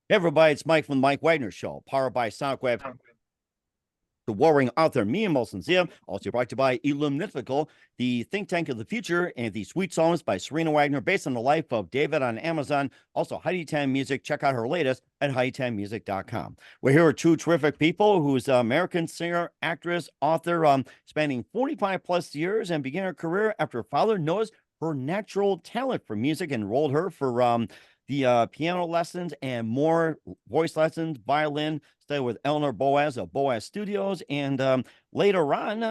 Hey everybody, it's Mike from the Mike Wagner Show, powered by SoundCloud. The warring author, me and Molson Zia, also brought to you by Illuminatical, the think tank of the future, and the sweet songs by Serena Wagner, based on the life of David on Amazon. Also, Heidi Tan Music. Check out her latest at HeidiTanMusic.com. We're here with two terrific people who's an American singer, actress, author, spanning 45 plus years and began her career after her father noticed her natural talent for music and enrolled her for the piano lessons and more voice lessons, violin, studied with Eleanor Boaz of Boaz Studios, and later on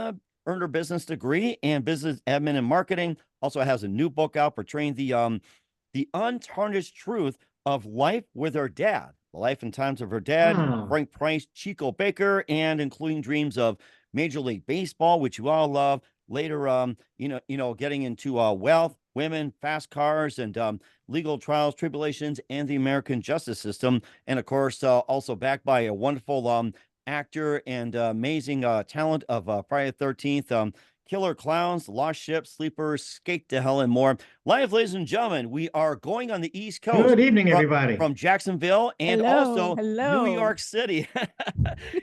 earned her business degree and business admin and marketing. Also has a new book out portraying the untarnished truth of life with her dad, the life and times of her dad, Oh, Frank Price, Chico Baker, and including dreams of Major League Baseball, which you all love. Later, getting into wealth, women, fast cars, and legal trials, tribulations, and the American justice system. And of course, also backed by a wonderful actor and amazing talent of Friday the 13th, Killer Clowns, Lost Ships, Sleepers, Skate to Hell, and more. Live, ladies and gentlemen, we are going on the East Coast good evening, from, everybody. from Jacksonville and Hello, also New hello. York City.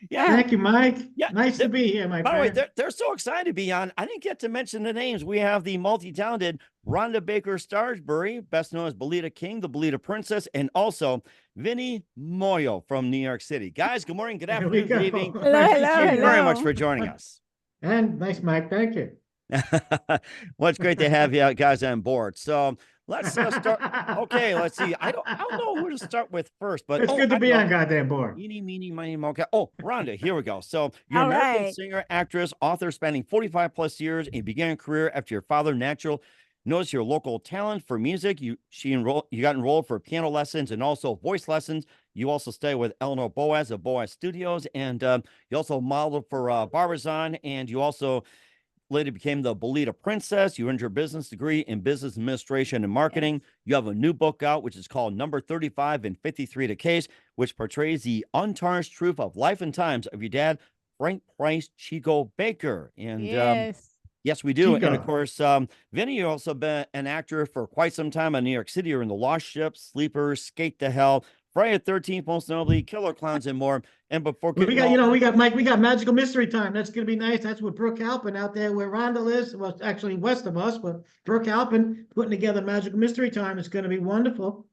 Yeah, Thank you, Mike. yeah. Nice to be here, my By the way, friend. they're so excited to be on. I didn't get to mention the names. We have the multi-talented Rhonda Baker Stansbury, best known as Belita King, the Belita Princess, and also Vinny Muorio from New York City. Guys, good morning, good Here we afternoon, good evening. go. Hello, Nice to hello, see Thank you you. very much hello. for joining us. And nice, Mike. Thank you. Well, it's great to have you guys on board. So let's start. Okay, let's see. I don't know who to start with first, but It's good to I be on know. goddamn board. Eeny, meeny, miny, mocha. Oh, Rhonda, here we go. So you're an All American right. singer, actress, author, spanning 45 plus years, and began a career after your father, natural, noticed your local talent for music. You got enrolled for piano lessons and also voice lessons. You also stayed with Eleanor Boaz of Boaz Studios, and you also modeled for Barbizon, and you also later became the Belita Princess. You earned your business degree in business administration and Yes. marketing. You have a new book out, which is called Number 35 and 53 to Case, which portrays the untarnished truth of life and times of your dad, Frank Price Chico Baker. And Yes. yes, we do. And of Chico. course, Vinny, you've also been an actor for quite some time in New York City. You're in The Lost Ship, Sleepers, Skate to Hell, Friday the 13th, most notably, Killer Clowns, and more. And before We getting got, all we got Mike. We got Magical Mystery Time. That's gonna be nice. That's with Brooke Halpin out there where Rhonda lives. Well, it's actually west of us, but Brooke Halpin putting together Magical Mystery Time. It's gonna be wonderful.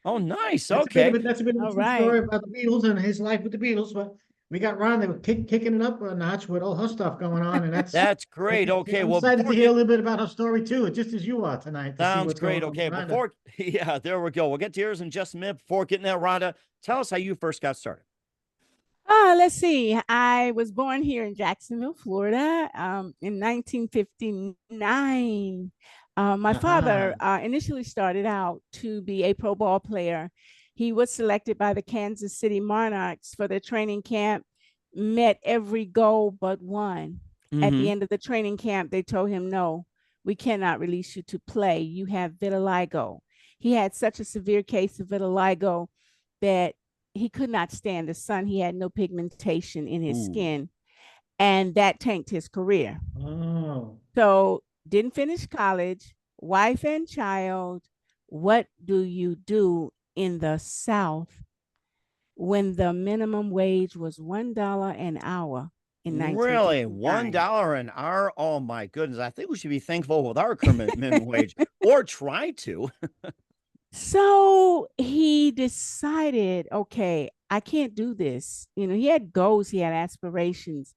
Oh, nice. That's a bit of Okay. a All true right. story about the Beatles and his life with the Beatles. But we got Rhonda kicking it up a notch with all her stuff going on, and that's That's great. Okay. I'm Well, excited to before hear a get little bit about her story too, just as you are tonight, to see sounds what's going great. on with Okay. Rhonda. Before, yeah, there we go. We'll get to yours in just a minute. Before getting there, Rhonda, tell us how you first got started. Let's see. I was born here in Jacksonville, Florida, in 1959. My father Uh-huh. initially started out to be a pro ball player. He was selected by the Kansas City Monarchs for their training camp, met every goal but one. At Mm-hmm. the end of the training camp, they told him, no, we cannot release you to play. You have vitiligo. He had such a severe case of vitiligo that he could not stand the sun. He had no pigmentation in his Ooh. skin, and that tanked his career. Oh, So, didn't finish college, wife and child. What do you do in the South when the minimum wage was $1 an hour in Really? One 1959? dollar an hour? Oh my goodness. I think we should be thankful with our current minimum wage or try to. So he decided, okay, I can't do this. He had goals, he had aspirations,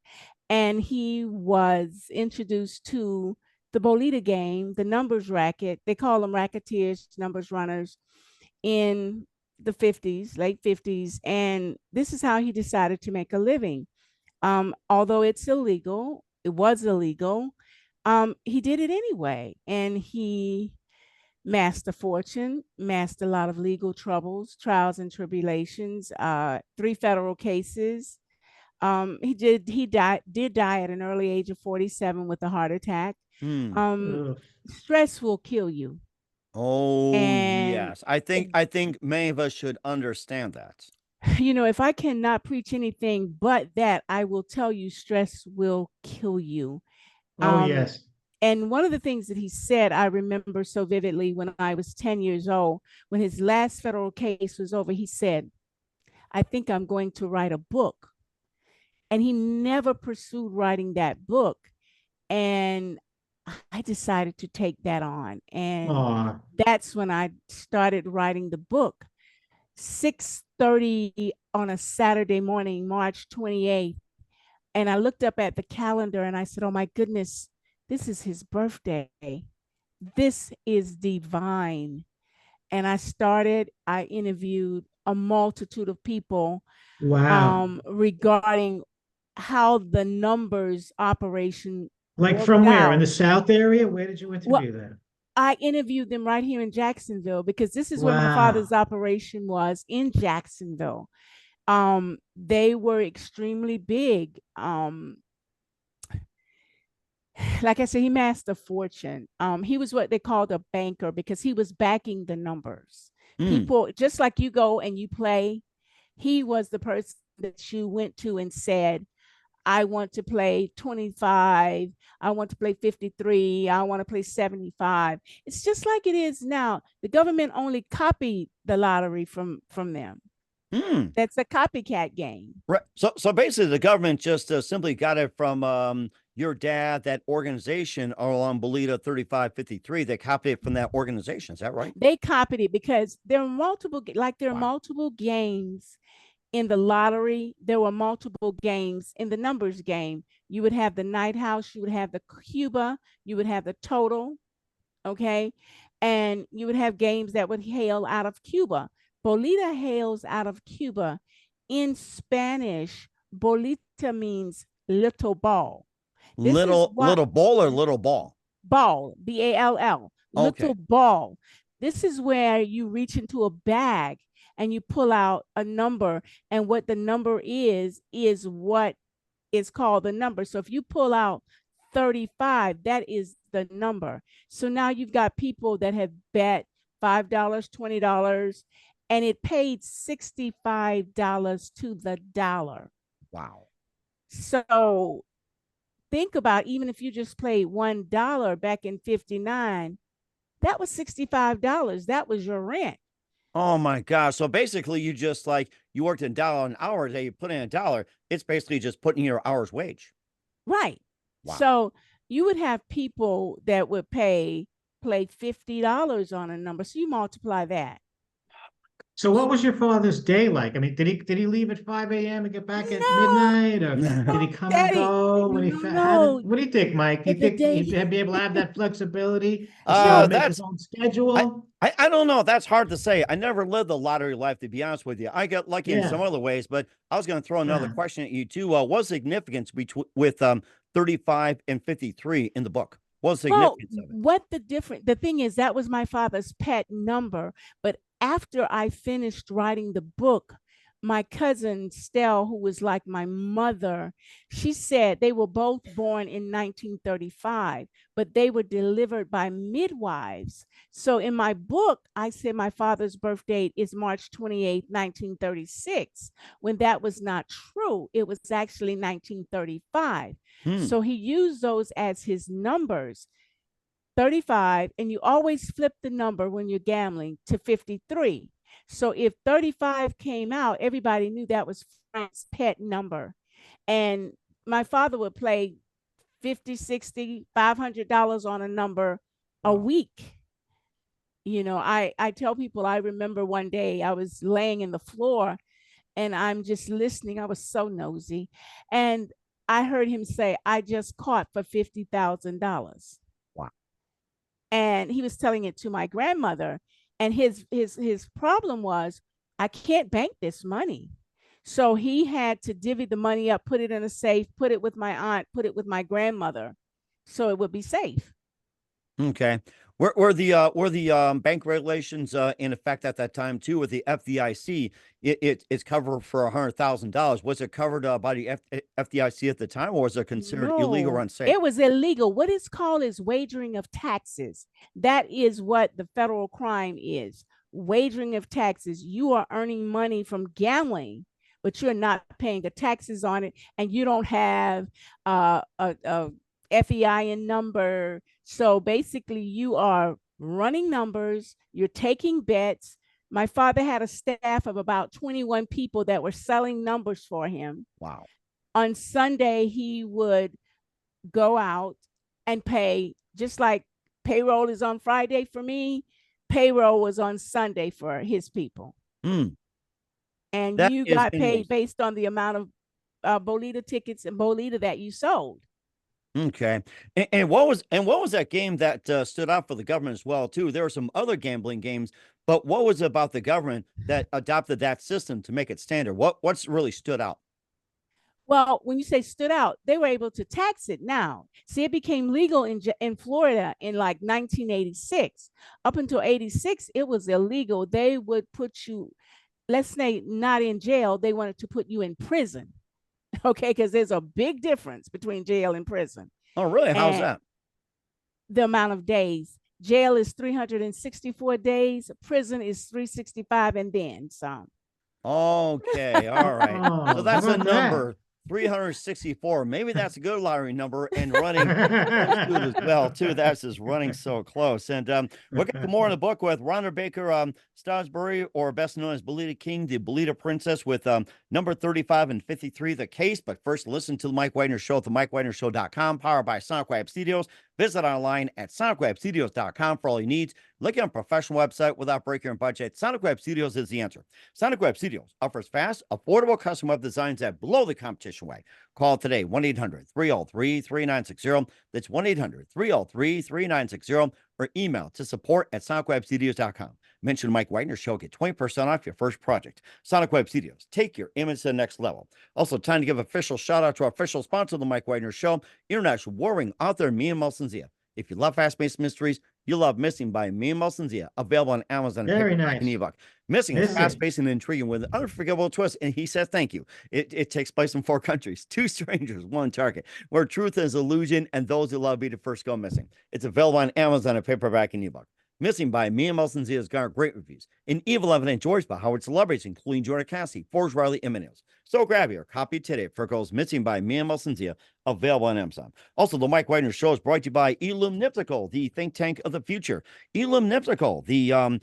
and he was introduced to the Bolita game, the numbers racket. They call them racketeers, numbers runners in the 50s, late 50s. And this is how he decided to make a living. Although it's illegal, it was illegal. He did it anyway. And he massed a fortune, massed a lot of legal troubles, trials and tribulations, three federal cases. He did die at an early age of 47 with a heart attack. Hmm. Um, ugh. Stress will kill you. Oh And, yes. I think many of us should understand that. if I cannot preach anything but that, I will tell you stress will kill you. Oh, Um, yes. and one of the things that he said, I remember so vividly when I was 10 years old, when his last federal case was over, he said, I think I'm going to write a book. And he never pursued writing that book. And I decided to take that on. And Aw, that's when I started writing the book. 6:30 on a Saturday morning, March 28th. And I looked up at the calendar and I said, oh my goodness, this is his birthday. This is divine. And I interviewed a multitude of people wow. regarding how the numbers operation Like worked from where? In out. the South area? Where did you Well, interview that? I interviewed them right here in Jacksonville because this is where my Wow. father's operation was, in Jacksonville. They were extremely big. Like I said, he amassed a fortune. He was what they called a banker because he was backing the numbers. Mm. People, just like you go and you play, he was the person that you went to and said, I want to play 25. I want to play 53. I want to play 75. It's just like it is now. The government only copied the lottery from them. Mm. That's a copycat game. Right. So basically, the government just simply got it from your dad, that organization, along Bolita 3553. They copied it from that organization. Is that right? They copied it because there are multiple, like there are Wow. multiple games in the lottery. There were multiple games in the numbers game. You would have the night house, you would have the Cuba, you would have the total, okay? And you would have games that would hail out of Cuba. Bolita hails out of Cuba. In Spanish, bolita means little ball. This is what Little bowl or little ball? ball, B-A-L-L, Okay. little ball. This is where you reach into a bag and you pull out a number, and what the number is what is called the number. So if you pull out 35, that is the number. So now you've got people that have bet $5, $20, and it paid $65 to the dollar. Wow. So think about, even if you just played $1 back in 59, that was $65. That was your rent. Oh my gosh. So basically, you just like you worked a dollar an hour day, you put in a dollar. It's basically just putting your hour's wage. Right. Wow. So you would have people that would play $50 on a number. So you multiply that. So what was your father's day like? I mean, did he leave at 5 a.m. and get back at No, midnight, or did he no, come and Daddy. go when how No, did, what do you think, Mike? Do you the think day. he'd be able to have that flexibility to be able to make his That's own I, schedule? I don't know. That's hard to say. I never lived the lottery life, to be honest with you. I got lucky in some Yeah. other ways, but I was going to throw another Yeah. question at you too. What's the significance between with 35 and 53 in the book? What's the Well, significance of it? the thing is, that was my father's pet number. But after I finished writing the book, my cousin Stell, who was like my mother, she said they were both born in 1935, but they were delivered by midwives. So in my book, I said my father's birth date is March 28th, 1936, when that was not true. It was actually 1935. Hmm. So he used those as his numbers. 35, and you always flip the number when you're gambling to 53. So if 35 came out, everybody knew that was Frank's pet number. And my father would play 50, 60, $500 on a number a Wow. week. You know, I tell people, I remember one day I was laying in the floor and I'm just listening. I was so nosy. And I heard him say, I just caught for $50,000. Wow. And he was telling it to my grandmother, and his problem was, I can't bank this money. So he had to divvy the money up, put it in a safe, put it with my aunt, put it with my grandmother, so it would be safe. Okay. Were the bank regulations in effect at that time too with the FDIC? It's covered for $100,000. Was it covered by the FDIC at the time, or was it considered illegal or No, unsafe? it was illegal. What is called is wagering of taxes. That is what the federal crime is. Wagering of taxes. You are earning money from gambling, but you're not paying the taxes on it, and you don't have a FEIN number. So basically, you are running numbers, you're taking bets, My father had a staff of about 21 people that were selling numbers for him. Wow. On Sunday, he would go out and pay, just like payroll is on Friday for me, payroll was on Sunday for his people. Mm, And that you is got paid amazing. based on the amount of Bolita tickets and Bolita that you sold. Okay. And what was that game that stood out for the government as well too? There were some other gambling games, but what was it about the government that adopted that system to make it standard? What's really stood out? Well, when you say stood out, they were able to tax it now. See, it became legal in Florida in like 1986. Up until 86, it was illegal. They would put you, let's say, not in jail. They wanted to put you in prison. Okay, because there's a big difference between jail and prison. Oh, really? How's And that? the amount of days. Jail is 364 days, prison is 365 and then some. Okay, all right. So Oh, how that's a about that? number 364. Maybe that's a good lottery number and running close to it as well, too. That's just running so close. And we'll get to more in the book with Rhonda Baker Stansbury, or best known as Bolita King, the Bolita Princess, with number 35 and 53, The Case. But first, listen to the Mike Wagner Show at themikewagnershow.com, powered by Sonic Web Studios. Visit online at sonicwebstudios.com for all your needs. Look at a professional website without breaking your budget. Sonic Web Studios is the answer. Sonic Web Studios offers fast, affordable custom web designs that blow the competition away. Call today, 1-800-303-3960. That's 1-800-303-3960, or email to support@sonicwebstudios.com. Mention Mike Wagner Show, get 20% off your first project. Sonic Web Studios, take your image to the next level. Also, time to give official shout out to our official sponsor of the Mike Wagner Show, international warring author Mia Zia. If you love fast-paced mysteries, you love Missing by Mia Zia, available on Amazon. Very nice. And ebook. Missing is Missing. fast-paced and intriguing with an unforgettable twist, and he says thank you. It takes place in 4 countries, 2 strangers, 1 target, where truth is illusion and those who love be the first go missing. It's available on Amazon, a paperback and ebook. Missing by Mia Zia has garnered great reviews. An Evil Evident George by Howard celebrities, including Jordan Cassie, Forrest Riley, and Minils. So grab your copy today for Girls Missing by Mia Zia, available on Amazon. Also, the Mike Wagner Show is brought to you by Illumniptical, the think tank of the future. Illumniptical, the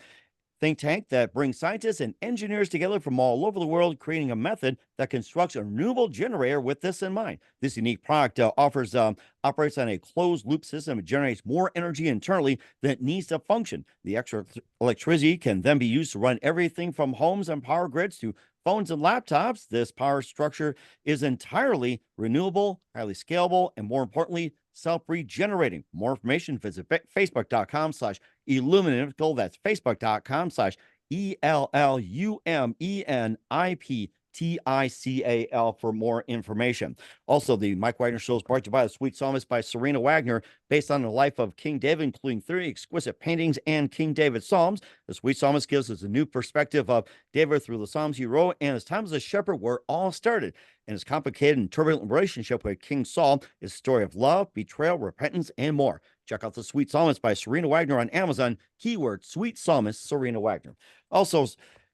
think tank that brings scientists and engineers together from all over the world, creating a method that constructs a renewable generator with this in mind. This unique product operates on a closed loop system. It generates more energy internally than it needs to function. The extra electricity can then be used to run everything from homes and power grids to phones and laptops. This power structure is entirely renewable, highly scalable, and more importantly, self-regenerating. For more information, visit facebook.com/Illumniptical. That's facebook.com/ELLUMENIPTICAL for more information. Also, the Mike Wagner Show is brought to you by The Sweet Psalmist by Serena Wagner, based on the life of King David, including 30 exquisite paintings and King David Psalms. The Sweet Psalmist gives us a new perspective of David through the Psalms he wrote and his time as a shepherd, where it all started. And his complicated and turbulent relationship with King Saul is a story of love, betrayal, repentance, and more. Check out The Sweet Psalmist by Serena Wagner on Amazon. Keyword Sweet Psalmist, Serena Wagner. Also,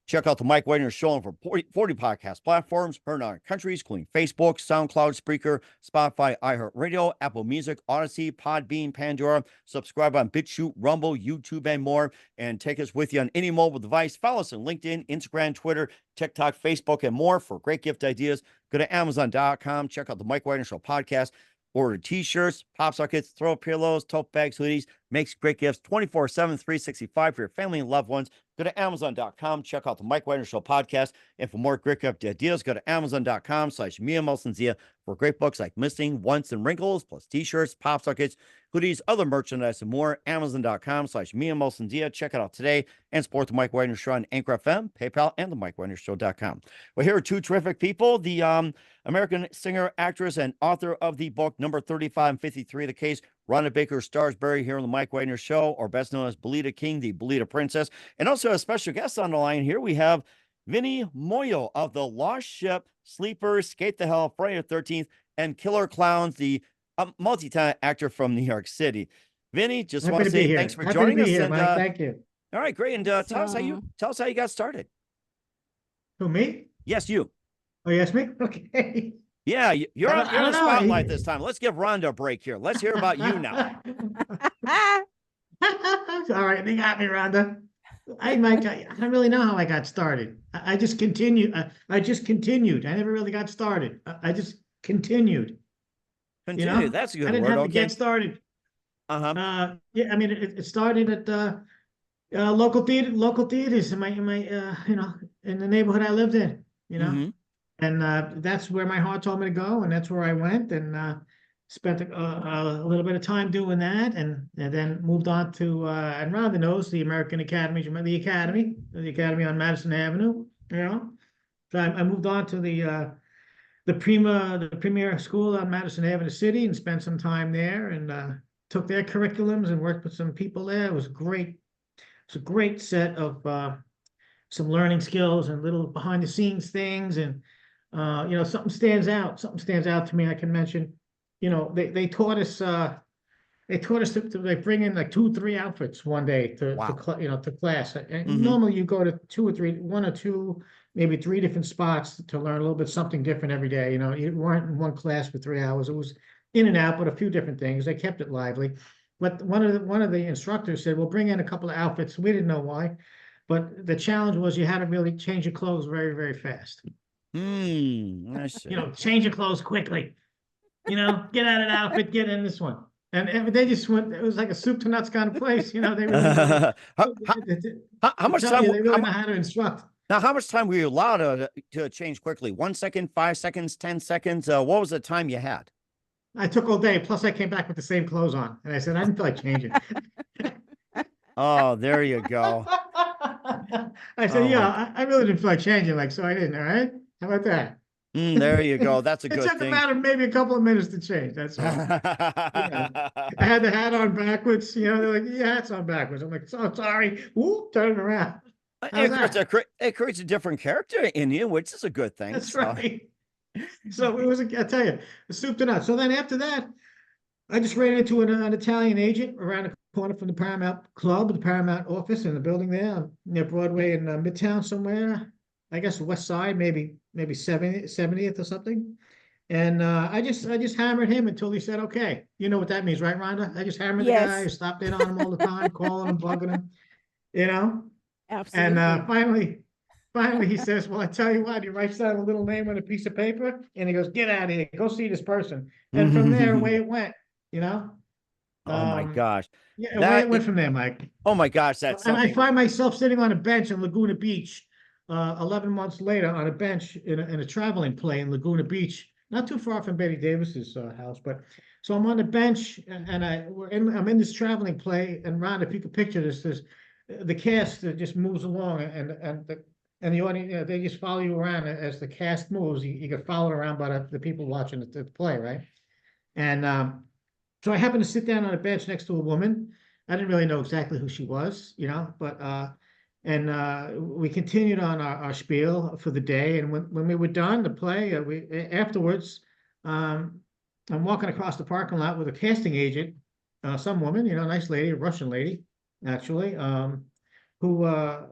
check out the Mike Wagner Show on 40 podcast platforms, heard in countries, including Facebook, SoundCloud, Spreaker, Spotify, iHeartRadio, Apple Music, Odyssey, Podbean, Pandora. Subscribe on BitChute, Rumble, YouTube, and more. And take us with you on any mobile device. Follow us on LinkedIn, Instagram, Twitter, TikTok, Facebook, and more. For great gift ideas, go to Amazon.com. Check out the Mike Wagner Show podcast. Order t-shirts, pop sockets, throw pillows, tote bags, hoodies. Makes great gifts 24/7, 365 for your family and loved ones. Go to Amazon.com. Check out the Mike Wagner Show podcast. And for more great gift ideas, go to Amazon.com/Mia Zia for great books like Missing, Once, and Wrinkles, plus t-shirts, pop sockets, hoodies, other merchandise, and more. Amazon.com/Mia Zia. Check it out today and support the Mike Wagner Show on Anchor FM, PayPal, and the MikeWagnerShow.com. Well, here are 2 terrific people. The American singer, actress, and author of the book number 35 and 53, The Case, Rhonda Baker Stansbury, here on the Mike Wagner Show, or best known as Bolita King, the Bolita Princess. And also a special guest on the line here. We have Vinny Muorio of the Lost Ship, Sleepers, Skate the Hell, Friday the 13th, and Killer Clowns, the multi-talent actor from New York City. Vinny, just want to say thanks for joining us. And, Mike. Thank you. All right, great. And tell us how you got started. Who, me? Yes, you. Oh, yes, me? Okay. Yeah, you're on the spotlight this time. Let's give Rhonda a break here. Let's hear about you now. All right, they got me, Rhonda. Mike, I don't really know how I got started. I just continued. I just continued. I never really got started. I just continued. You Continue. know, That's a I good didn't word. have to get Okay. started. Uh-huh. Yeah, I mean, it started at local theaters in my you know, in the neighborhood I lived in. You know, Mm-hmm. and that's where my heart told me to go, and that's where I went, and spent a little bit of time doing that, and then moved on to and Rhonda knows the American Academy, the Academy on Madison Avenue, you know. So I moved on to the premier school on Madison Avenue City and spent some time there and took their curriculums and worked with some people there. It was great. It's a great set of some learning skills and little behind the scenes things. And you know, something stands out to me I can mention. You know, they taught us to like bring in like 2 or 3 outfits one day Wow. you know, to class. And Mm-hmm. normally you go to 1 or 2, maybe 3 different spots to learn a little bit something different every day. You know, you weren't in one class for 3 hours. It was in and out, but a few different things. They kept it lively. But one of the instructors said, "We'll bring in a couple of outfits." We didn't know why, but the challenge was you had to really change your clothes very, very fast. I You see. know, change your clothes quickly. You know, get out of that outfit, get in this one. And they just went, it was like a soup to nuts kind of place. You know, they really know how, how, how to much tell time? you, they really know how to instruct. Now, how much time were you allowed to change quickly? 1 second, 5 seconds, 10 seconds? What was the time you had? I took all day. Plus, I came back with the same clothes on. And I said, I didn't feel like changing. Oh, there you go. I said, Oh yeah, my, I really didn't feel like changing. Like, so I didn't. All right. How about that? there you go. That's a It good took thing. about maybe a couple of minutes to change. That's all. You know, I had the hat on backwards. You know, they're like, your hat's on backwards. I'm like, so sorry. Whoop, turn it around. How's It creates that? it creates a different character in you, which is a good thing. That's So, right. So it was, I tell you, a soup to nuts. So then after that, I just ran into an Italian agent around the corner from the Paramount Club, the Paramount office in the building there near Broadway in Midtown somewhere. I guess West Side, maybe 70th or something. And I just hammered him until he said, okay. You know what that means, right, Rhonda? I just hammered the guy, Yes, stopped in on him all the time, calling him, bugging him, you know? And absolutely. finally he says, well, I tell you what, he writes down a little name on a piece of paper and he goes, get out of here, go see this person. And from there, away oh it went, you know? my Um, gosh, yeah, away that it went from there, Mike. oh my gosh, that's And I something. find myself sitting on a bench in Laguna Beach, 11 months later on a bench in a traveling play in Laguna Beach, not too far from Betty Davis's house. But so I'm on the bench and I'm in this traveling play. And Ron, if you could picture this, the cast that just moves along and the audience, you know, they just follow you around as the cast moves. You get followed around by the people watching the play, right? And so I happened to sit down on a bench next to a woman. I didn't really know exactly who she was, you know, but and we continued on our spiel for the day. And when we were done the play, we afterwards, um, I'm walking across the parking lot with a casting agent, some woman, you know, nice lady, a Russian lady, actually, who was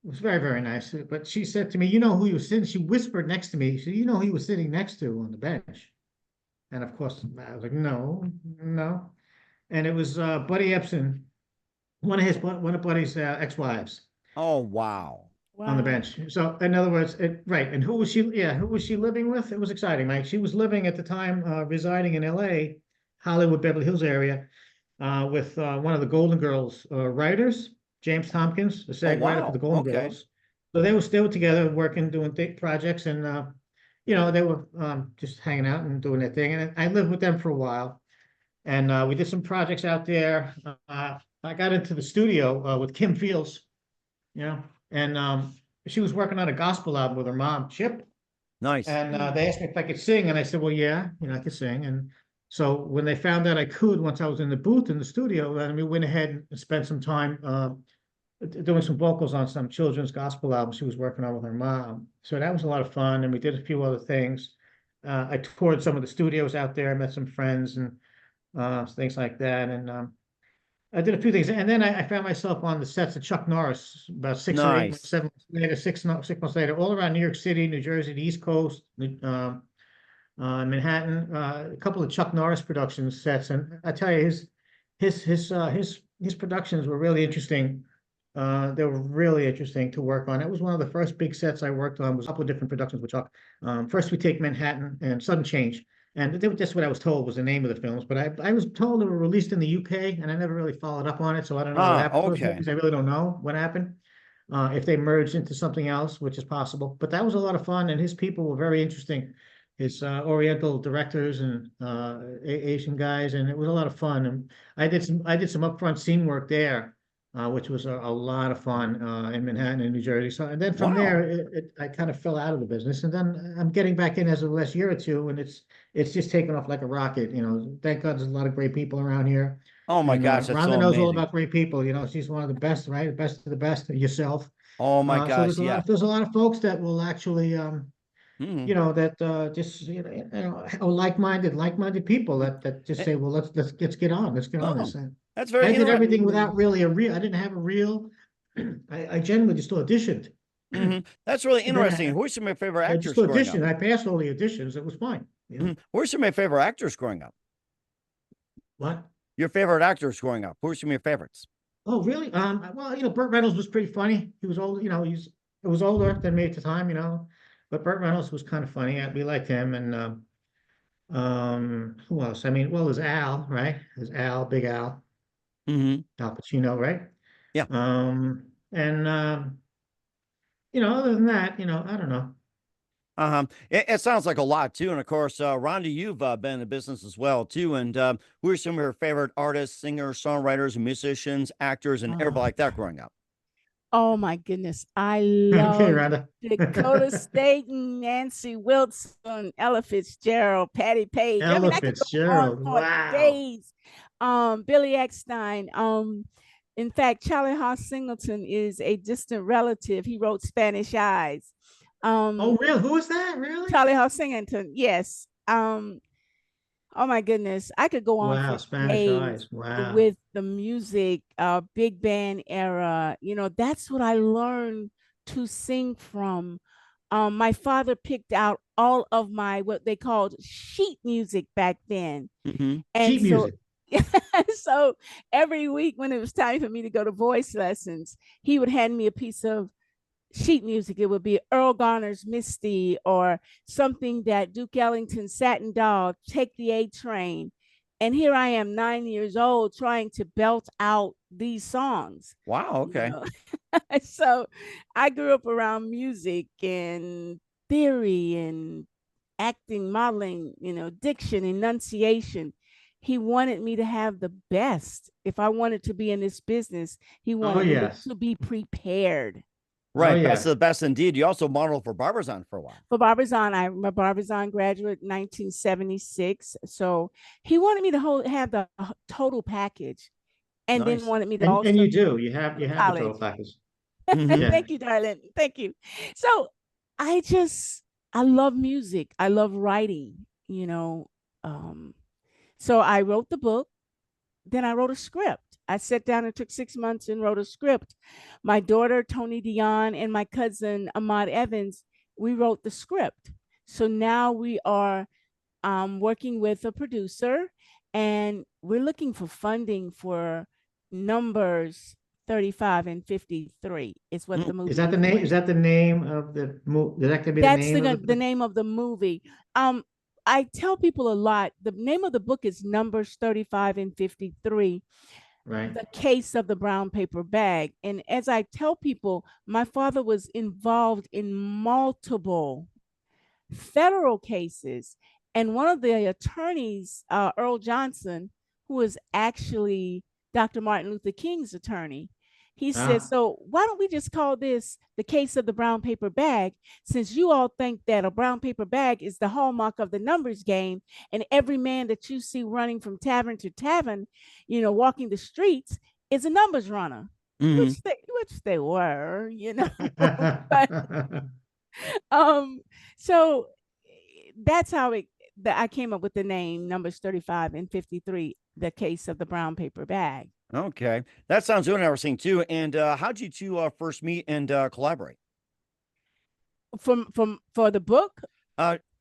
very, very nice. But she said to me, "You know who you were sitting?" She whispered next to me. She said, "You know who you were sitting next to on the bench?" And of course, I was like, "No, no." And it was Buddy Epson, one of Buddy's ex-wives Oh wow. on the Wow. bench. So in other words, right. And who was she? Yeah, who was she living with? It was exciting, Mike. She was living at the time, residing in L.A., Hollywood, Beverly Hills area, with one of the Golden Girls writers, James Tompkins, the Oh SAG writer for the wow. Golden Okay. Girls. So they were together working, doing projects, and you know, they were just hanging out and doing their thing. And I lived with them for a while. And we did some projects out there. I got into the studio with Kim Fields, you know, and she was working on a gospel album with her mom, Chip. Nice. And Mm. they asked me if I could sing, and I said, "Well, yeah, you know, I could sing." And so when they found out I could, once I was in the booth in the studio, then we went ahead and spent some time doing some vocals on some children's gospel albums she was working on with her mom. So that was a lot of fun, and we did a few other things. I toured some of the studios out there, met some friends, and things like that. And I did a few things, and then I found myself on the sets of Chuck Norris about 6 or 8, Nice. 7 months later, 6 months later, all around New York City, New Jersey, the East Coast, Manhattan, a couple of Chuck Norris production sets. And I tell you, his productions were really interesting. They were really interesting to work on. It was one of the first big sets I worked on. Was a couple of different productions. Which first we take Manhattan and Sudden Change, and that's what I was told was the name of the films. But I was told they were released in the UK, and I never really followed up on it, so I don't know what Ah, happened to those okay. movies. I really don't know what happened. If they merged into something else, which is possible. But that was a lot of fun, and his people were very interesting. His Oriental directors and Asian guys, and it was a lot of fun. And I did some upfront scene work there, which was a lot of fun in Manhattan and New Jersey. So, and then from Wow. there, I kind of fell out of the business, and then I'm getting back in as of the last year or two, and it's just taken off like a rocket. You know, thank God there's a lot of great people around here, Oh my and gosh, that's Rhonda so knows all amazing. about great people. You know, she's one of the best, right? The best of the best. Yourself. Oh my So gosh, yeah. there's a lot of folks that will actually Mhm. you know that just are like-minded people that just Eh, say, well, let's get on, Oh, this. And that's I very did interesting. everything without really a reel. I didn't have a reel. I generally just auditioned. That's really And then interesting. Who are some of your favorite I just actors growing up? auditioned. I passed all the auditions. It was fine. You know Who are some of your favorite actors growing up? what? Your favorite actors growing up? Who are some of your favorites? Oh, really? Well, Burt Reynolds was pretty funny. He was old. It was older than me at the time. But Burt Reynolds was kind of funny. We liked him. And who else? I mean, well, there's Al, right? There's Al, Big Al, Hmm. Al Pacino, right? Yeah. And other than that, I don't know. It sounds like a lot too. And of course, Rhonda, you've been in the business as well too. And who are some of your favorite artists, singers, songwriters, musicians, actors, and everybody Oh, like that growing up? oh my goodness. I Okay, love Rhonda. Dakota Staten, Nancy Wilson, Ella Fitzgerald, Patty Page. I mean, Ella I could go on Fitzgerald. for Wow. days. Billy Eckstein. In fact, Charlie Haas Singleton is a distant relative. He wrote Spanish Eyes. Oh, Um, real? Who is that? Really? Charlie Haas Singleton, yes. Oh my goodness, I could go on Wow, for Spanish days Eyes. Wow. with the music, big band era. That's what I learned to sing from. My father picked out all of my what they called sheet music back then. Hmm. And Sheet so music. so every week when it was time for me to go to voice lessons, he would hand me a piece of sheet music. It would be Earl Garner's Misty or something that Duke Ellington's Satin Dog, Take the A Train. And here I am, 9 years old, trying to belt out these songs, Wow. you Okay. know. So I grew up around music and theory and acting, modeling, diction, enunciation. He wanted me to have the best. If I wanted to be in this business, he Oh, wanted me yes. to be prepared. Oh, Right. Best of yes. the best indeed. You also modeled for Barbizon for a while. For Barbizon, I'm a Barbizon graduate 1976. So he wanted me to have the total package and then Nice. wanted me to And also you do. go You to have the total college. package. Hmm. Yeah. Thank you, darling. Thank you. So I just, I love music. I love writing, you know. Um, so I wrote the book. Then I wrote a script. I sat down and took 6 months and wrote a script. My daughter, Tony Dion, and my cousin, Ahmad Evans, we wrote the script. So now we are working with a producer and we're looking for funding for numbers 35 and 53 is what the Is movie that the is name? going Is to that the name of the movie? Is that gonna be the that's name of the name of the movie. um I tell people a lot, the name of the book is Numbers 35 and 53, right? the case of the brown paper bag. And as I tell people, my father was involved in multiple federal cases. And one of the attorneys, Earl Johnson, who was actually Dr. Martin Luther King's attorney, he said, Ah. so why don't we just call this the case of the brown paper bag, since you all think that a brown paper bag is the hallmark of the numbers game, and every man that you see running from tavern to tavern, walking the streets, is a numbers runner, Hmm. which they were. But um, so that's how that I came up with the name Numbers 35 and 53, the case of the brown paper bag. Okay. That sounds really interesting too. And how'd you two first meet and collaborate? For the book,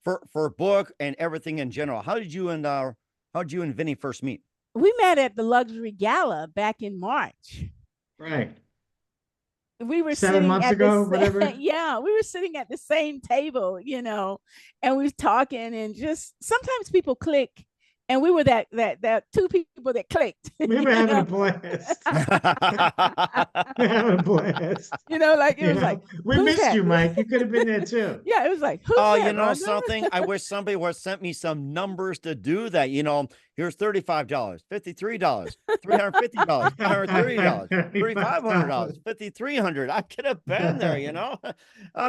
For a book and everything in general. How'd you and Vinny first meet? we met at the luxury gala back in March. Right. we were 7 sitting months at ago, the whatever. yeah, we were sitting at the same table, and we was talking, and just sometimes people click, and we were that two people that clicked. We were having a blast. We're having a blast. Like it was like, we who's missed that? you, Mike. You could have been there too. Yeah, it was like, who's Oh, that, you know Rhonda? something? I wish somebody would have sent me some numbers to do that. Here's $35, $53, $350, $130, $3,500, $5,300. I could have been there.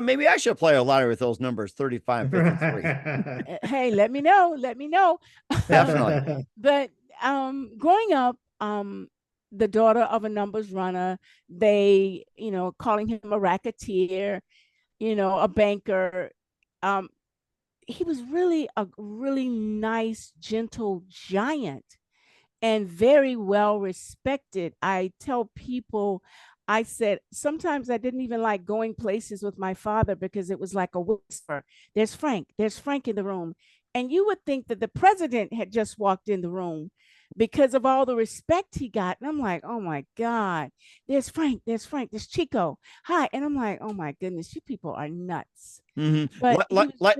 Maybe I should play a lottery with those numbers, 35, 53. Hey, let me know. Let me know. Definitely. But growing up, the daughter of a numbers runner, they, calling him a racketeer, a banker. He was really a really nice, gentle giant and very well respected. I tell people, I said, sometimes I didn't even like going places with my father because it was like a whisper. There's Frank in the room. And you would think that the president had just walked in the room because of all the respect he got. And I'm like, oh my God, there's Frank, there's Chico. Hi. And I'm like, oh my goodness, you people are nuts. Mm-hmm. But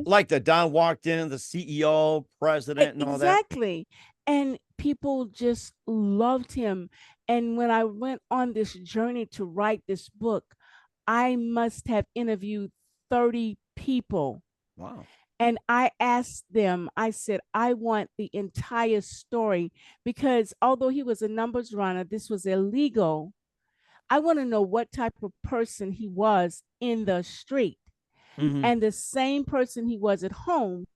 Like the Don walked in, the CEO, president, and all that. Exactly. And people just loved him. And when I went on this journey to write this book, I must have interviewed 30 people. Wow. And I asked them, I said, I want the entire story, because although he was a numbers runner, this was illegal. I want to know what type of person he was in the street. Mm-hmm. And the same person he was at home,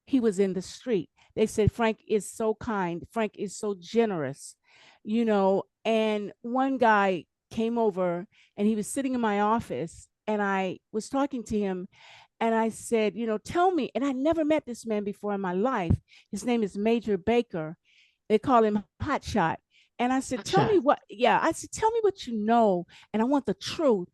he was in the street. They said, Frank is so kind. Frank is so generous, and one guy came over and he was sitting in my office, and I was talking to him, and I said, tell me. And I never met this man before in my life. His name is Major Baker. They call him Hot Shot. And I said, tell me what you know. And I want the truth.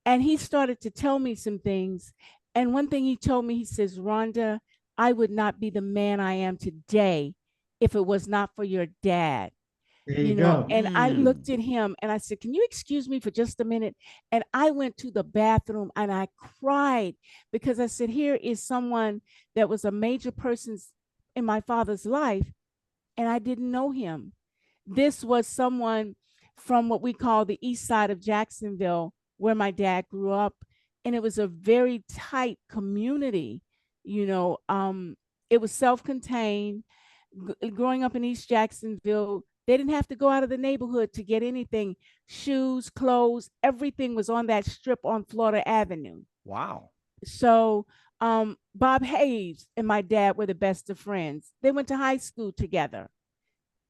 And he started to tell me some things. And one thing he told me, he says, Rhonda, I would not be the man I am today if it was not for your dad. There you go. And I looked at him and I said, can you excuse me for just a minute? And I went to the bathroom and I cried, because I said, here is someone that was a major person in my father's life, and I didn't know him. This was someone from what we call the east side of Jacksonville, where my dad grew up. And it was a very tight community. It was self-contained. Growing up in East Jacksonville, they didn't have to go out of the neighborhood to get anything. Shoes, clothes, everything was on that strip on Florida Avenue. Wow. So Bob Hayes and my dad were the best of friends. They went to high school together.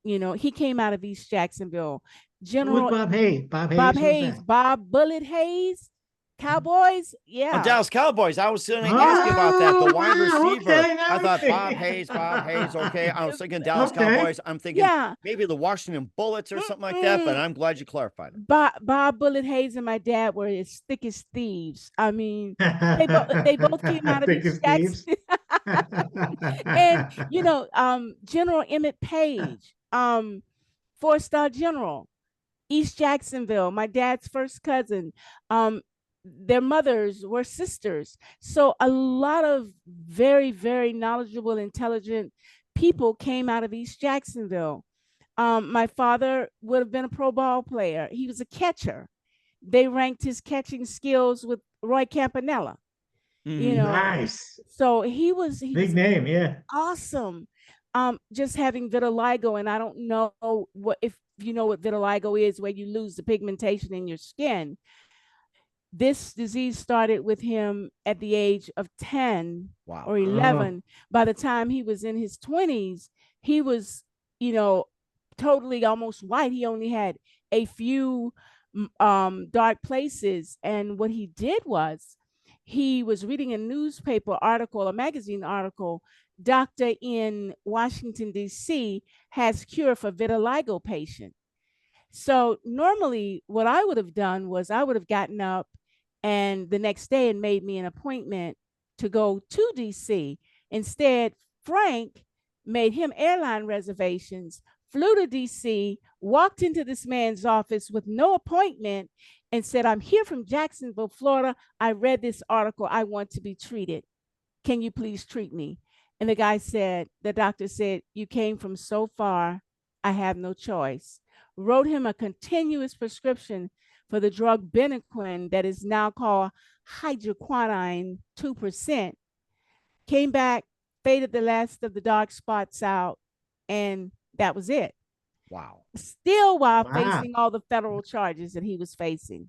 He came out of East Jacksonville. Who's Bob Hayes? Bob Hayes, Bob Bullet Hayes. Cowboys, yeah. Oh, Dallas Cowboys. I was going to ask you about that. The wide receiver. Okay, I thought Bob Hayes. Okay. I was thinking Dallas Cowboys. I'm thinking maybe the Washington Bullets or something like that, but I'm glad you clarified it. Bob Bullet Hayes and my dad were as thick as thieves. I mean, they both came out of East Jackson. And General Emmett Page, 4-star general, East Jacksonville, my dad's first cousin. Their mothers were sisters. So a lot of very, very knowledgeable, intelligent people came out of East Jacksonville. My father would have been a pro ball player. He was a catcher. They ranked his catching skills with Roy Campanella. Nice. So he was big name, yeah. Awesome. Just having vitiligo, and I don't know if you know what vitiligo is, where you lose the pigmentation in your skin. This disease started with him at the age of 10 or 11. By the time he was in his 20s, he was, totally almost white. He only had a few dark places. And what he did was, he was reading a newspaper article, a magazine article. Doctor in Washington, D.C. has cure for vitiligo patient. So normally what I would have done was I would have gotten up and the next day and made me an appointment to go to DC. Instead, Frank made him airline reservations, flew to DC, walked into this man's office with no appointment, and said, I'm here from Jacksonville, Florida. I read this article. I want to be treated. Can you please treat me? And the doctor said, you came from so far. I have no choice. Wrote him a continuous prescription for the drug Benequin that is now called hydroquinone 2%. Came back, faded the last of the dark spots out, and that was it. Wow. Still while Wow. facing all the federal charges that he was facing.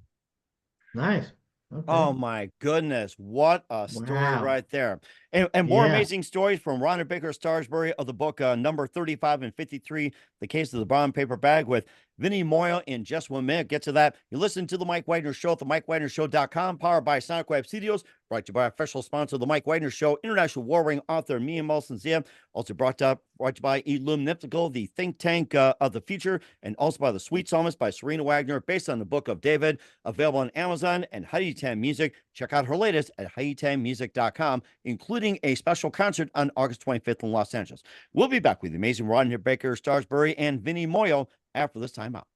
Nice. Okay. Oh my goodness. What a story Wow. right there. And more Yeah. amazing stories from Rhonda Baker Stansbury of the book number 35 and 53, The Case of the Brown Paper Bag, with Vinnie Muorio in just 1 minute. Get to that. You listen to The Mike Wagner Show at themikewagnershow.com, powered by Sonic Web Studios, brought to you by our official sponsor of The Mike Wagner Show, international war ring author Mia Molson-Zia. Also brought to you by Illumnifical, the think tank of the future, and also by The Sweet Psalmist by Serena Wagner, based on the book of David, available on Amazon and Heidi Tam Music. Check out her latest at HeidiTamMusic.com, including a special concert on August 25th in Los Angeles. We'll be back with the amazing Rhonda Baker Stansbury and Vinnie Muorio after this time out.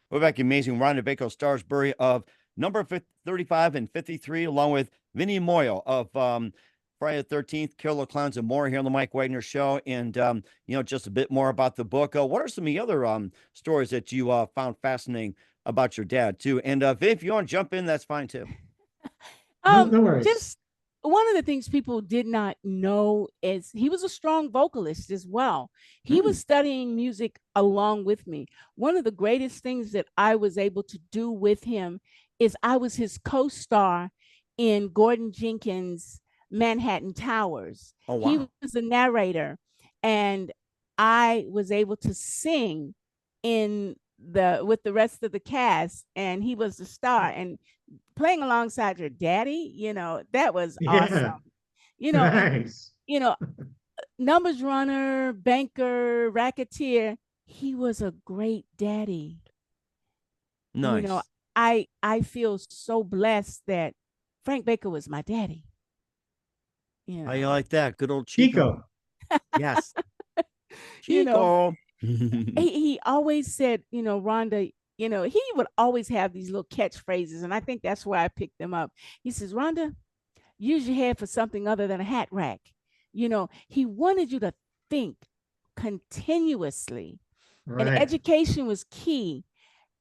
We're back, amazing Rhonda Baker Stansbury of number 35 and 53, along with Vinnie Muorio of Friday the 13th, Killer Clowns and more, here on the Mike Wagner Show. And, just a bit more about the book. What are some of the other stories that you found fascinating about your dad, too? And if you want to jump in, that's fine, too. No worries. Just one of the things people did not know is he was a strong vocalist as well. He was studying music along with me. One of the greatest things that I was able to do with him is I was his co-star in Gordon Jenkins' Manhattan Towers. Oh, wow. He was the narrator, and I was able to sing with the rest of the cast, and he was the star. And playing alongside your daddy, that was awesome. Nice. And, numbers runner, banker, racketeer, he was a great daddy. Nice. I feel so blessed that Frank Baker was my daddy. How you like that? Good old Chico. Yes. Chico. He always said, Rhonda, he would always have these little catchphrases, and I think that's why I picked them up. He says, Rhonda, use your head for something other than a hat rack. He wanted you to think continuously. Right. And education was key.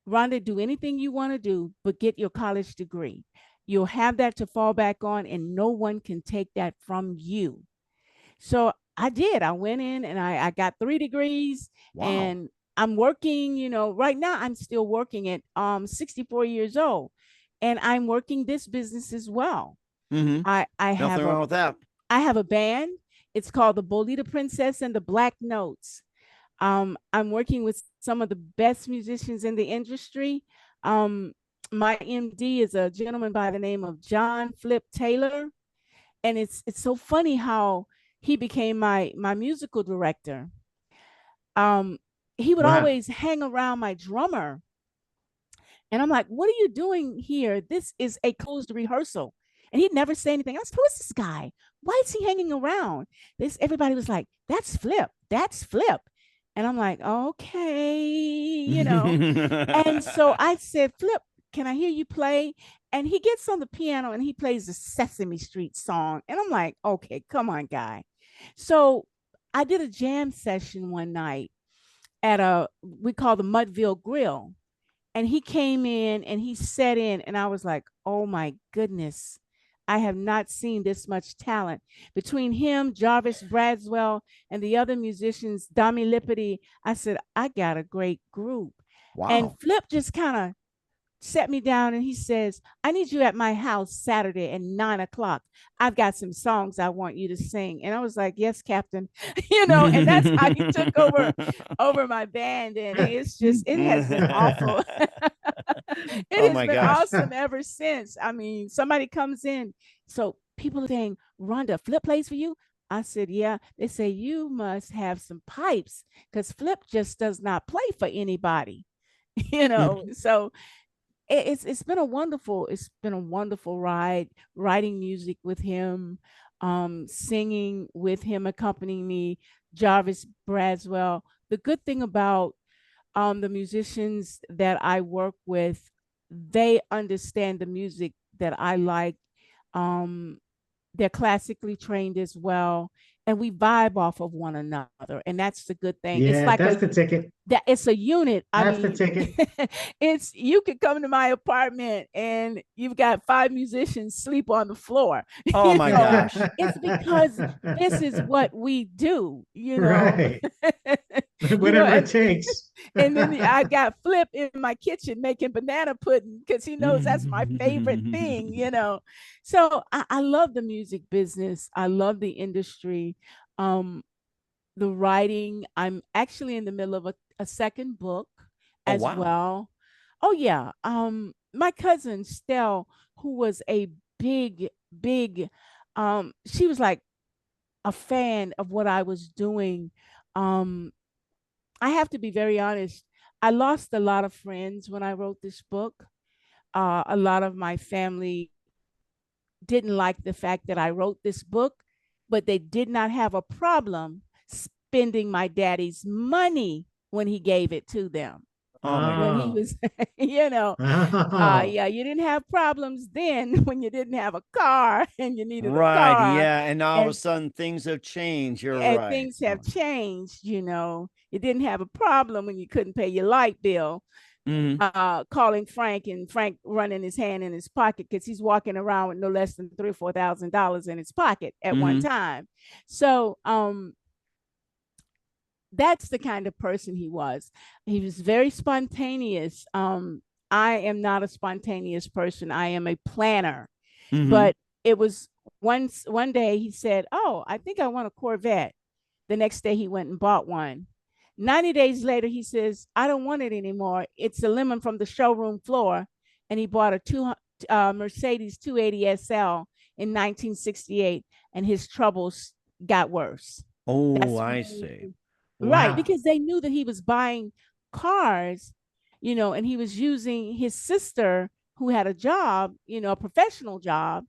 Rhonda, do anything you want to do, but get your college degree. You'll have that to fall back on, and no one can take that from you. So I did. I went in and I got 3 degrees. Wow. And I'm working, right now I'm still working at 64 years old, and I'm working this business as well. Mm-hmm. I Nothing wrong with that. I have a band. It's called the Bolita Princess and the Black Notes. I'm working with some of the best musicians in the industry. My MD is a gentleman by the name of John Flip Taylor. And it's so funny how he became my musical director. He would always hang around my drummer. And I'm like, what are you doing here? This is a closed rehearsal. And he'd never say anything. I said, who is this guy? Why is he hanging around? Everybody was like, that's Flip. That's Flip. And I'm like, okay, And so I said, Flip, can I hear you play? And he gets on the piano and he plays the Sesame Street song. And I'm like, okay, come on, guy. So I did a jam session one night at we call the Mudville Grill. And he came in and he sat in, and I was like, oh my goodness, I have not seen this much talent. Between him, Jarvis Bradswell, and the other musicians, Dami Lippity, I said, I got a great group. Wow. And Flip just kind of sat me down and he says, I need you at my house Saturday at 9:00. I've got some songs I want you to sing. And I was like, yes, Captain, and that's how he took over my band. And it has been awful. It has been awesome ever since. I mean, somebody comes in. So people are saying, Rhonda, Flip plays for you? I said, yeah. They say, you must have some pipes, because Flip just does not play for anybody, So it's been a wonderful ride, writing music with him, singing with him, accompanying me, Jarvis Bradswell. The good thing about the musicians that I work with, they understand the music that I like. Um, they're classically trained as well, and we vibe off of one another, and that's the good thing. It's Yeah, like that's the ticket. it's a unit. I That's the mean, ticket. it's you could come to my apartment and you've got 5 musicians sleep on the floor. Oh You my know, gosh. it's because this is what we do, you know. Right. You know, Whatever it takes. and then I got Flip in my kitchen making banana pudding because he knows that's my favorite thing, you know. So I love the music business. I love the industry. Um, the writing. I'm actually in the middle of a second book Oh as wow. well. Oh yeah. My cousin Stell, who was a big, she was like a fan of what I was doing. Um, I have to be very honest. I lost a lot of friends when I wrote this book. A lot of my family didn't like the fact that I wrote this book, but they did not have a problem spending my daddy's money when he gave it to them. Oh my When god. he Oh. was, you know, Oh. yeah, you didn't have problems then when you didn't have a car and you needed a Right. car. Yeah. And all of a And sudden things have changed. You're and right. things have changed, you know. You didn't have a problem when you couldn't pay your light bill, Mhm. calling Frank and Frank running his hand in his pocket because he's walking around with no less than $3 or $4,000 in his pocket at one Mhm. time. So that's the kind of person he was. He was very spontaneous. I am not a spontaneous person. I am a planner. Mhm. But it was one day he said, "Oh, I think I want a Corvette." The next day he went and bought one. 90 days later, he says, "I don't want it anymore. It's a lemon from the showroom floor." And he bought a Mercedes 280 SL in 1968, and his troubles got worse. Oh, That's when I they see. knew. Right, Wow. because they knew that he was buying cars, you know, and he was using his sister who had a job, you know, a professional job.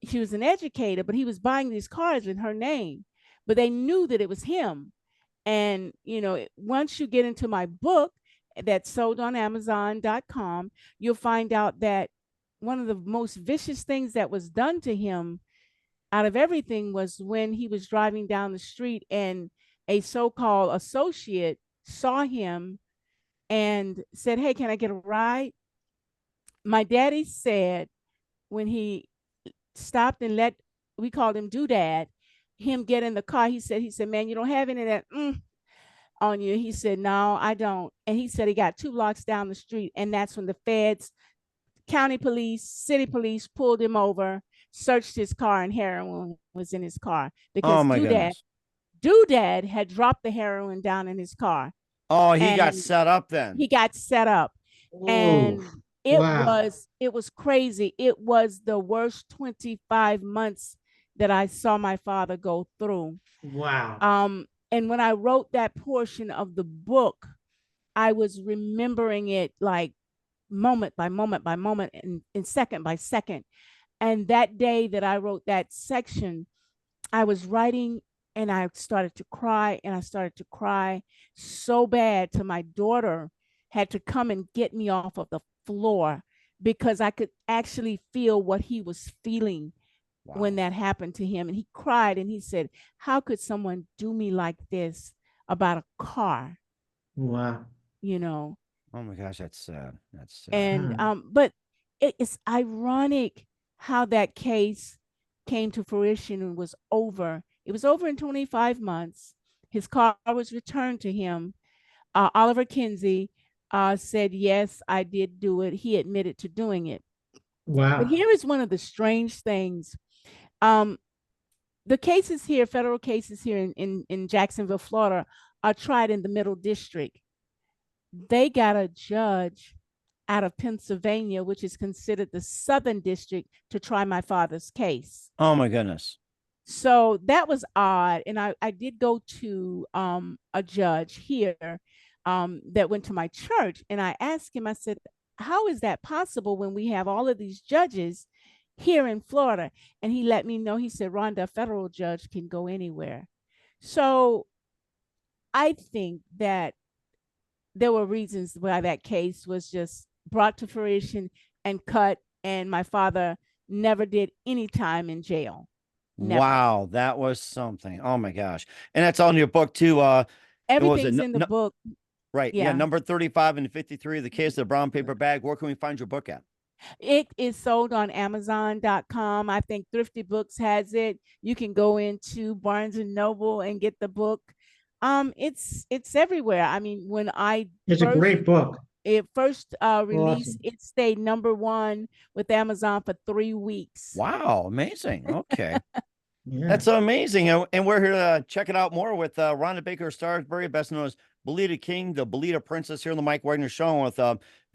She was an educator, but he was buying these cars in her name. But they knew that it was him. And, you know, once you get into my book that's sold on Amazon.com, you'll find out that one of the most vicious things that was done to him out of everything was when he was driving down the street and a so-called associate saw him and said, "Hey, can I get a ride?" My daddy said when he stopped and let, we called him Doodad, him get in the car, he said, "Man, you don't have any of that on you." He said, "No, I don't." And he said he got 2 blocks down the street, and that's when the feds, county police, city police pulled him over, searched his car, and heroin was in his car Oh because my goodness. Doodad had dropped the heroin down in his car, Oh, he got and set up then. he got set up. Oh. And Wow. it was crazy. It was the worst 25 months that I saw my father go through. Wow. And when I wrote that portion of the book, I was remembering it like moment by moment by moment and second by second. And that day that I wrote that section, I was writing and I started to cry and I started to cry so bad to my daughter had to come and get me off of the floor because I could actually feel what he was feeling when Wow. that happened to him. And he cried and he said, "How could someone do me like this about a car?" Wow. You know, Oh my gosh, that's sad. That's sad. and Hmm. but it's ironic how that case came to fruition and was over. It was over in 25 months. His car was returned to him. Oliver Kinsey said, "Yes, I did do it." He admitted to doing it. But Wow. here is one of the strange things. Um, the cases here, federal cases here in Jacksonville, Florida, are tried in the Middle District. They got a judge out of Pennsylvania, which is considered the Southern District, to try my father's case. Oh my goodness. So that was odd. And I did go to a judge here that went to my church. And I asked him, I said, "How is that possible when we have all of these judges here in Florida?" And he let me know, he said, "Rhonda, a federal judge can go anywhere." So I think that there were reasons why that case was just brought to fruition and cut. And my father never did any time in jail. Never. Wow, that was something. Oh my gosh. And that's all in your book too. Everything's in the book. Right. Yeah. Number 35 and 53, The Case of the Brown Paper Bag. Where can we find your book at? It is sold on Amazon.com. I think Thrifty Books has it. You can go into Barnes and Noble and get the book. It's everywhere. I mean, when it's a great book. It first released, Awesome. it stayed _1 with Amazon for 3 weeks. Wow, amazing. Okay. Yeah. That's amazing. And we're here to check it out more with Rhonda Baker Stansbury, best known as Belita King, the Belita Princess, here on the Mike Wagner Show, with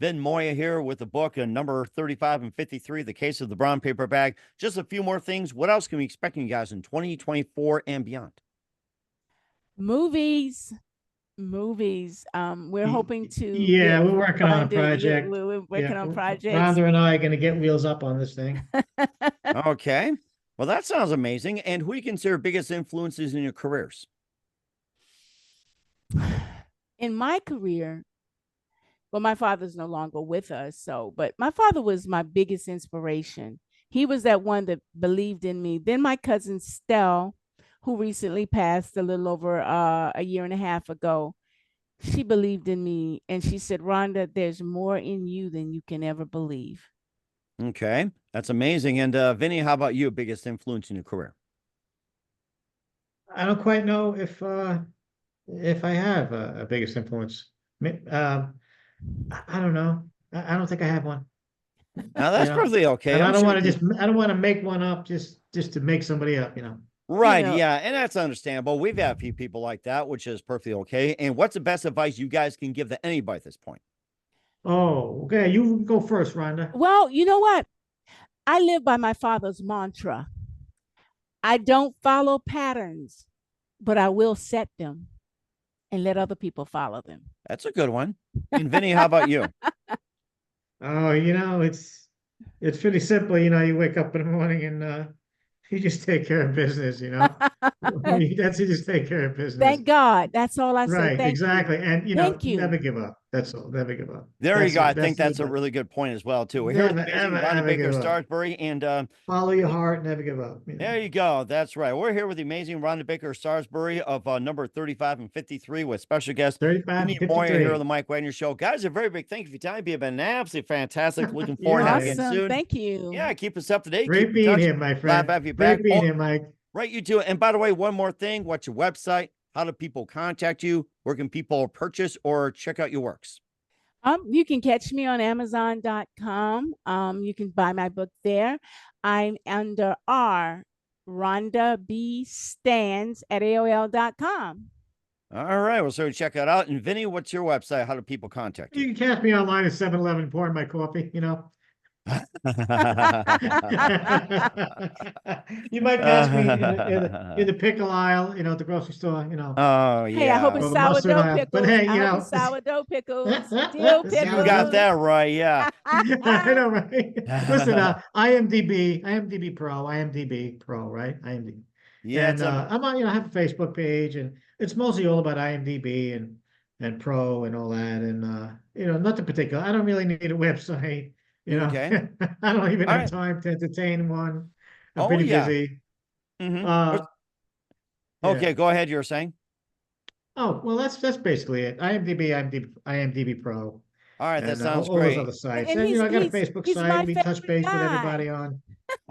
Vin Muorio here with the book number 35 and 53, The Case of the Brown Paper Bag. Just a few more things. What else can we expect you guys in 2024 and beyond? Movies. We're hoping to. Yeah, we're working on a project. We're working on projects. Rhonda and I are going to get wheels up on this thing. Okay. Well, that sounds amazing. And who do you consider biggest influences in your careers? In my career, well, my father's no longer with us, but my father was my biggest inspiration. He was that one that believed in me. Then my cousin Stell, who recently passed a little over a year and a half ago, she believed in me, and she said, Rhonda, there's more in you than you can ever believe. Okay, that's amazing. And Vinny, how about you? Biggest influence in your career? I don't quite know if I have a biggest influence. I don't know. I don't think I have one. Now that's probably okay. And I don't want to make one up just to make somebody up, Right. Yeah. And that's understandable. We've had a few people like that, which is perfectly okay. And what's the best advice you guys can give to anybody at this point? Oh, okay. You go first, Rhonda. Well, you know what? I live by my father's mantra. I don't follow patterns, but I will set them and let other people follow them. That's a good one. And Vinny, how about you? Oh, it's pretty simple. You wake up in the morning and you just take care of business, That's you just take care of business. Thank God. That's all I say. Right, Thank exactly. you. And Thank you. never give up. That's all. Never give up. There you go. I think that's a really good point as well, too. We're here with Rhonda Baker Stansbury, and follow your heart, never give up. There you go. That's right. We're here with the amazing Rhonda Baker Stansbury of number 35 and 53 with special guest 35 and 53 here on the Mike Wagner Show. Guys, a very big thank you for your time. You've been absolutely fantastic. Looking forward to having you soon. Thank you. Yeah, keep us up to date. Great being here, my friend. Great being here, Mike. Right, you too. And by the way, one more thing. What's your website? How do people contact you? Where can people purchase or check out your works? You can catch me on Amazon.com. You can buy my book there. I'm under Rhonda B. Stans at AOL.com. All right. Well, so check that out. And Vinny, what's your website? How do people contact you? You can catch me online at 7-Eleven pouring my coffee, You might catch me in the pickle aisle, at the grocery store, Oh, yeah. Hey, I hope it's sourdough pickles. But hey, sourdough pickles. Dill pickles. You got that right, yeah. I know, right? Listen, IMDb Pro, right? IMDb. Yeah. And I'm on, I have a Facebook page, and it's mostly all about IMDb and Pro and all that, and nothing particular. I don't really need a website. Okay. I don't even have time to entertain one. I'm pretty busy. Mm-hmm. Okay, go ahead. You were saying? Oh, well, that's basically it. IMDb Pro. All right, that sounds all great. those other sites. And, I got a Facebook site we touch base with everybody on.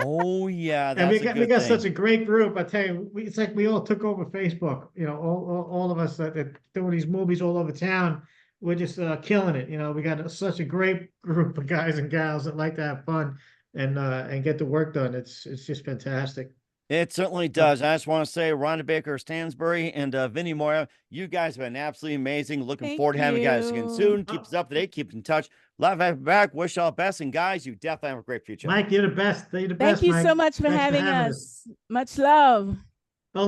Oh, yeah. And we got such a great group. I tell you, it's like we all took over Facebook. All of us that doing these movies all over town. We're just killing it. We got such a great group of guys and gals that like to have fun and get the work done. It's just fantastic. It certainly does. I just want to say, Rhonda Baker Stansbury and Vinny Muorio, you guys have been absolutely amazing. Looking forward to having you guys again soon. Keep us up to date. Keep in touch. Love having you back. Wish all the best. And guys, you definitely have a great future. Mike, you're the best. You're the best. Thank you so much for having us. Much love.